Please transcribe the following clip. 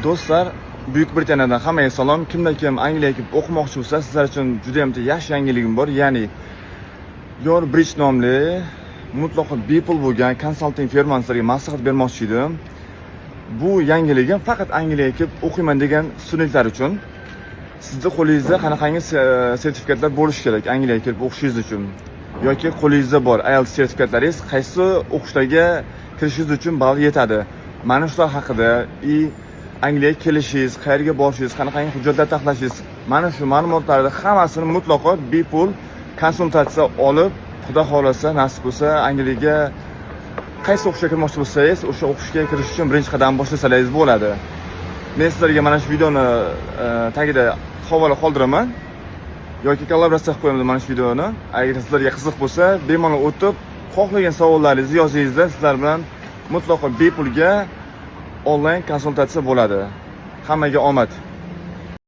Do'stlar, Buyuk Britaniyadan hammaga salom. Kimdan kim Angliyaga kelib o'qimoqchi bo'lsa, sizlar uchun juda ham yaxshi yangiligim bor. Ya'ni Your Bridge nomli mutlaqo bepul bo'lgan konsalting firmani sizlarga maslahat bermoqchi edim. Bu yangiligim faqat Angliyaga kelib o'qiyman degan studentlar uchun. Sizning qo'lingizda qanaqangi sertifikatlar bo'lishi kerak Angliyaga kelib o'qishingiz uchun yoki qo'lingizda bor IELTS sertifikatlaringiz qaysi o'qishlarga kirishingiz uchun ball yetadi. Mana shular haqida Angliyaga kelishingiz, qayerga borishingiz, qanaqangi hujjatlar taxlashingiz, mana shu ma'lumotlarni hammasini mutlaqo bepul konsultatsiya olib, Xudo xolasa, nasib bo'lsa, Angliyaga qaysi o'qishga kirmoqchi bo'lsangiz, o'sha o'qishga kirish uchun birinchi qadam boshlasangiz bo'ladi. Men sizlarga mana shu videoni tagida havola qoldiraman yoki kollaboratsiya qilib qo'yaman mana shu videoni. Agar sizlarga qiziq bo'lsa, bemalol o'tib, xohlagan savollaringizni yozingizda sizlar bilan mutlaqo bepulga onlayn konsultatsiya bo'ladi. Hammaga omad.